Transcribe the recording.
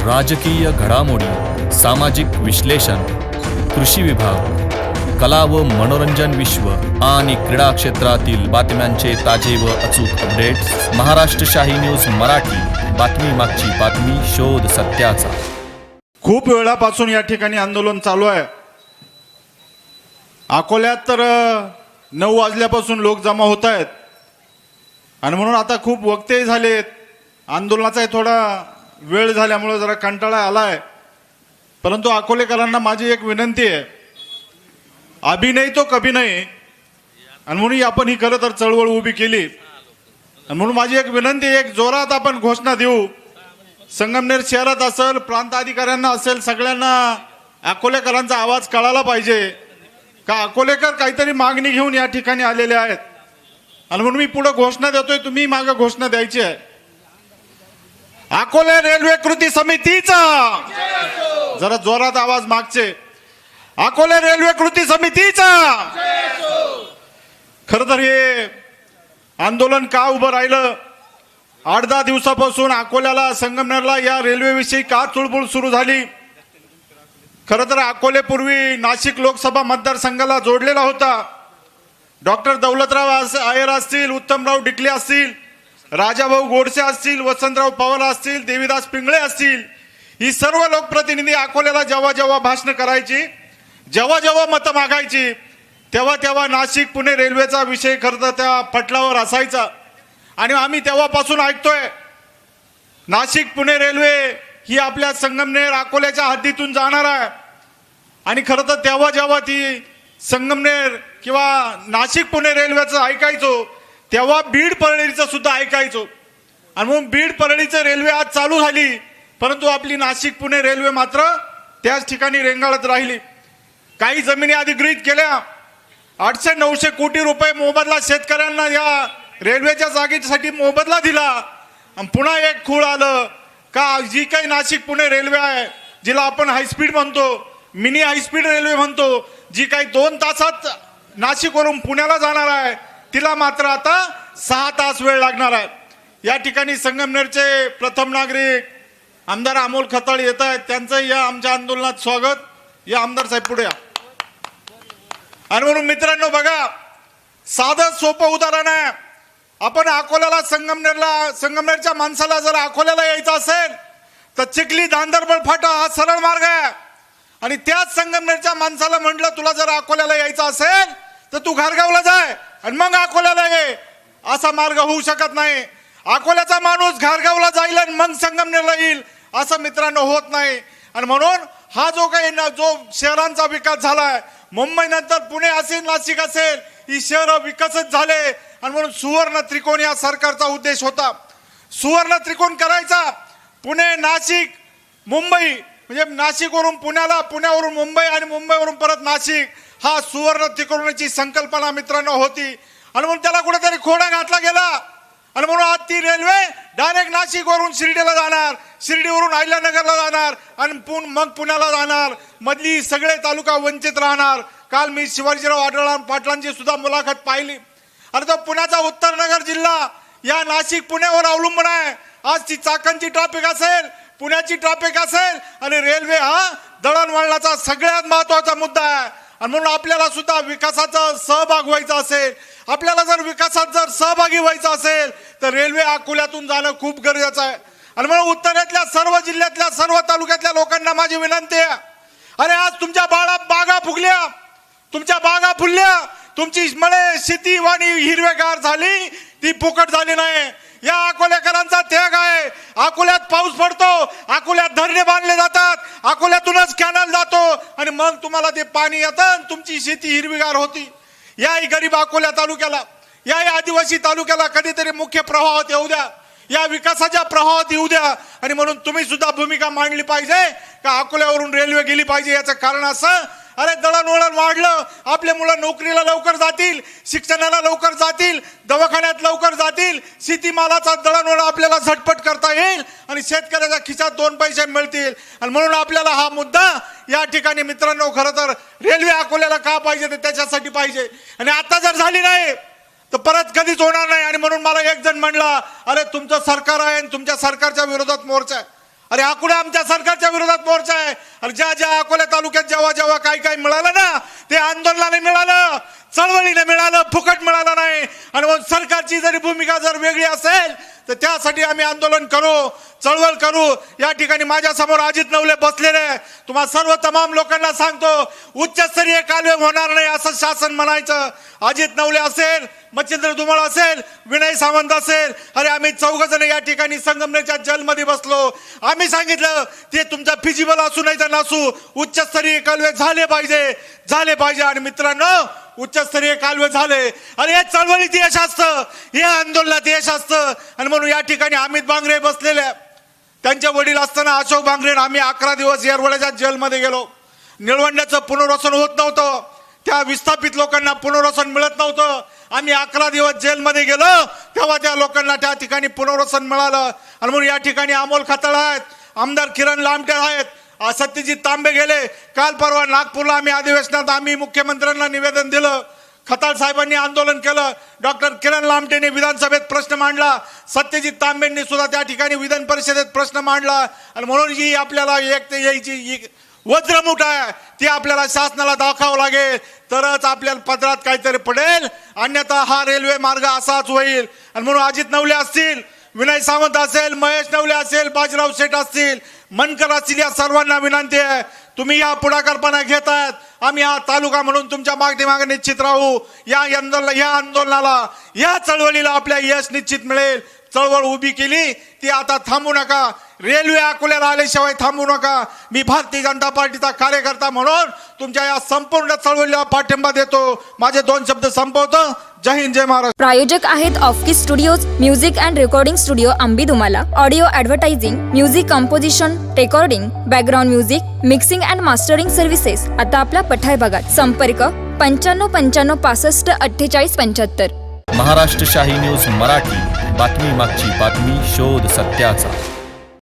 राजकीय घडामोडी, सामाजिक विश्लेषण, कृषी विभाग, कला व मनोरंजन विश्व आणि क्रीडा क्षेत्रातील बातम्यांचे ताजे व अचूक अपडेट्स महाराष्ट्र शाही न्यूज मराठी. बातमी मागची बातमी, शोध सत्याचा. खूप वेळापासून या ठिकाणी आंदोलन चालू आहे. अकोल्यात तर 9 वाजल्यापासून लोक जमा होत आहेत आणि म्हणून आता खूप वक्ते झालेत. आंदोलनाचा थोडा वेळ झाल्यामुळे जरा कंटाळा आलाय. परंतु अकोलेकरांना माझी एक विनंती आहे, अभी नाही तो कभी नाही, आणि म्हणून आपण ही खरं तर चळवळ उभी केली. आणि म्हणून माझी एक विनंती आहे, एक जोरात आपण घोषणा देऊ. संगमनेर शहरात असेल, प्रांत अधिकाऱ्यांना असेल, सगळ्यांना अकोलेकरांचा आवाज कळाला पाहिजे का अकोलेकर काहीतरी मागणी घेऊन या ठिकाणी आलेले आहेत. आणि म्हणून मी पुढे घोषणा देतोय, तुम्ही मागे घोषणा द्यायची आहे. अकोले रेल्वे कृती समितीचा जरा जोरात आवाज मागचे. अकोले रेल्वे कृती समितीचा. खर तर हे आंदोलन का उभं राहिलं, 8-10 दिवसापासून अकोल्याला, संगमनेरला या रेल्वेविषयी का चुळबुळ सुरू झाली. खरं तर अकोले पूर्वी नाशिक लोकसभा मतदारसंघाला जोडलेला होता. डॉक्टर दौलतराव आयर असतील, उत्तमराव डिकले असतील, राजाभाऊ गोडसे असतील, वसंतराव पवार असतील, देवीदास पिंगळे असतील, ही सर्व लोकप्रतिनिधी अकोल्याला जेव्हा जेव्हा भाषण करायची, जेव्हा जेव्हा मतं मागायची, तेव्हा तेव्हा नाशिक पुणे रेल्वेचा विषय खरं तर त्या पटलावर असायचा. आणि आम्ही तेव्हापासून ऐकतोय नाशिक पुणे रेल्वे ही आपल्या संगमनेर अकोल्याच्या हद्दीतून जाणार आहे. आणि खरं तर तेव्हा जेव्हा ती संगमनेर किंवा नाशिक पुणे रेल्वेचं ऐकायचो, तेव्हा बीड परळीचं सुद्धा ऐकायचो. आणि म्हणून बीड परळीचं रेल्वे आज चालू झाली, परंतु आपली नाशिक पुणे रेल्वे मात्र त्याच ठिकाणी रेंगाळत राहिली. काही जमिनी अधिग्रहित केल्या, 800-900 कोटी रुपये मोबदला शेतकऱ्यांना या रेल्वेच्या जागेसाठी मोबदला दिला. आणि पुन्हा एक खूळ आलं का जी काही नाशिक पुणे रेल्वे आहे, जिला आपण हायस्पीड म्हणतो, मिनी हायस्पीड रेल्वे म्हणतो, जी काही 2 तासात नाशिकवरून पुण्याला जाणार आहे, तिला मात्र आता 6 तास वेळ लागणार आहे. या ठिकाणी संगमनेरचे प्रथम नागरिक आमदार अमोल खताळ येत आहेत, त्यांचं या आमच्या आंदोलनात स्वागत. या आमदार साहेब पुढे या. आणि म्हणून मित्रांनो बघा, साधं सोपं उदाहरण आहे. आपण अकोल्याला, संगमनेरच्या माणसाला जर अकोल्याला यायचं असेल तर चिखली दांदरबळ फाटा हा सरळ मार्ग आहे. आणि त्याच संगमनेरच्या माणसाला म्हटलं तुला जर अकोल्याला यायचं असेल तर तू घारगावला जाय आणि मग अकोल्याला ये, असा मार्ग होऊ शकत नाही. अकोल्याचा माणूस घारगावला जाईल आणि मग संगमनेरला येईल, असं मित्रांनो होत नाही. आणि म्हणून हा जो काही जो शहरांचा विकास झालाय, मुंबई नंतर पुणे असेल, नाशिक असेल, ही शहरं विकसित झाले. आणि म्हणून सुवर्ण त्रिकोण या सरकारचा उद्देश होता. सुवर्ण त्रिकोण करायचा, पुणे, नाशिक, मुंबई, म्हणजे नाशिकवरून पुण्याला, पुण्यावरून मुंबई आणि मुंबईवरून परत नाशिक, हा सुवर्ण त्रिकोणाची संकल्पना मित्रांनो होती. आणि म्हणून त्याला कुठेतरी खोडा घातला गेला. आणि म्हणून आज ती रेल्वे डायरेक्ट नाशिकवरून शिर्डीला जाणार, शिर्डीवरून अहिल्यानगरला जाणार आणि मग पुण्याला जाणार. मधली सगळे तालुका वंचित राहणार. काल मी शिवाजीराव आढळराव पाटलांची सुद्धा मुलाखत पाहिली. आणि तो पुण्याचा उत्तरनगर जिल्हा या नाशिक पुण्यावर अवलंबून आहे. आज ती चाकणची ट्रॅफिक असेल, पुण्याची ट्रॅफिक असेल, आणि रेल्वे हा दळणवळणाचा सगळ्यात महत्वाचा मुद्दा आहे. आणि म्हणून आपल्याला सुद्धा विकासाचा सहभाग व्हायचा असेल, आपल्याला जर विकासात जर सहभागी व्हायचं असेल तर रेल्वे अकोल्यातून जाणं खूप गरजेचं आहे. आणि म्हणून उत्तरेतल्या सर्व जिल्ह्यातल्या सर्व तालुक्यातल्या लोकांना माझी विनंती आहे, अरे आज तुमच्या बागा फुगल्या, तुमच्या बागा फुलल्या, तुमची मळे शेती वाणी हिरवेगार झाली, ती फुकट झाली नाही. या अकोलेकरांचा त्याग आहे. अकोल्यात पाऊस पडतो, अकोल्यात धरणे बांधले जातात, अकोल्यातूनच कॅनल जातो आणि मग तुम्हाला ते पाणी येतं आणि तुमची शेती हिरवीगार होती. याही गरीब अकोल्या तालुक्याला, याही आदिवासी तालुक्याला कधीतरी मुख्य प्रवाहात येऊ द्या, या विकासाच्या प्रवाहात येऊ द्या. आणि म्हणून तुम्ही सुद्धा भूमिका मांडली पाहिजे का अकोल्यावरून रेल्वे गेली पाहिजे. याचं कारण असं, अरे दळणवळण वाढलं, आपले मुलं नोकरीला लवकर जातील, शिक्षणाला लवकर जातील, दवाखान्यात लवकर जातील, शेतीमालाचा दळणवळण आपल्याला झटपट करता येईल आणि शेतकऱ्याच्या खिशात 2 पैसे मिळतील. आणि म्हणून आपल्याला हा मुद्दा या ठिकाणी मित्रांनो, खरं तर रेल्वे अकोल्याला का पाहिजे ते त्याच्यासाठी पाहिजे. आणि आता जर झाली नाही तर परत कधीच होणार नाही. आणि म्हणून मला एक जण म्हणला, अरे तुमचं सरकार आहे आणि तुमच्या सरकारच्या विरोधात मोर्चा आहे. अरे अकोला आमच्या सरकारच्या विरोधात मोर्चा आहे. अरे ज्या ज्या अकोला तालुक्यात जेव्हा जेव्हा काही मिळालं ना ते आंदोलनाने मिळालं, चळवळीने मिळालं, फुकट मिळालं नाही. आणि मग सरकारची जरी भूमिका जर वेगळी असेल तर त्यासाठी आम्ही आंदोलन करू, चळवळ करू. या ठिकाणी माझ्या समोर अजित नवले बसलेले, तुम्हा सर्व तमाम लोकांना सांगतो उच्चस्तरीय कालवे होणार नाही असं शासन म्हणायचं. अजित नवले असेल, मच्छिंद्र धुमाळ असेल, विनय सावंत असेल, अरे आम्ही 4 जण या ठिकाणी संगमनेरच्या जेलमध्ये बसलो. आम्ही सांगितलं ते तुमचा फिजिबल असू नाही तर नसू, उच्चस्तरीय कालवे झाले पाहिजे. आणि मित्रांनो उच्चस्तरीय कालवे झाले. अरे हे चळवळीत यश असतं, हे आंदोलनात यश असतं. आणि म्हणून या ठिकाणी अमित बांगरे बसलेले, त्यांचे वडील असताना अशोक बांगरे आम्ही 11 दिवस येरवड्याच्या जेलमध्ये गेलो. निळवंड्याचं पुनर्वसन होत नव्हतं, त्या विस्थापित लोकांना पुनर्वसन मिळत नव्हतं. आम्ही 11 दिवस जेलमध्ये गेलो तेव्हा त्या लोकांना त्या ठिकाणी पुनर्वसन मिळालं. आणि म्हणून या ठिकाणी अमोल खताळ आहेत, आमदार किरण लामटे आहेत, सत्यजित तांबे गेले. काल परवा नागपूरला आम्ही अधिवेशनात आम्ही मुख्यमंत्र्यांना निवेदन दिलं. खताळ साहेबांनी आंदोलन केलं, डॉक्टर किरण लामटेने विधानसभेत प्रश्न मांडला, सत्यजित तांबेंनी सुद्धा त्या ठिकाणी विधान परिषदेत प्रश्न मांडला. आणि म्हणून जी आपल्याला एक ते यायची वज्रमुठ आहे ती आपल्याला शासनाला दाखवावं लागेल, तरच आपल्याला पदरात काहीतरी पडेल, अन्यथा हा रेल्वे मार्ग असाच होईल. आणि म्हणून अजित नवले असतील, विनय सावंत असेल, महेश नवले असेल, बाजीराव शेठ असतील, मनकर असतील, या सर्वांना विनंती आहे तुम्ही या पुढाकारपणा घेतायत. आम्ही हा तालुका म्हणून तुमच्या मागे निश्चित राहू. या आंदोलनाला, या चळवळीला आपल्या यश निश्चित मिळेल. चळवळ उभी केली ती आता थांबू नका. रेल्वे अकोल्याला आल्याशिवाय थांबू नका. मी भारतीय जनता पार्टीचा कार्यकर्ता म्हणून तुमच्या या संपूर्ण चळवळीला पाठिंबा देतो. माझे 2 शब्द संपवतो. जय हिंद, जय महाराष्ट्र. प्रायोजक आहेत Offkey studios, music and recording studio अंबिदुमाला. Audio advertising, music composition, recording, background music, mixing and mastering services आता आपल्या पठार भागात. संपर्क 95 95 65 48 75. महाराष्ट्र शाही न्यूज मराठी, बातमी मागची बातमी, शोध सत्याचा.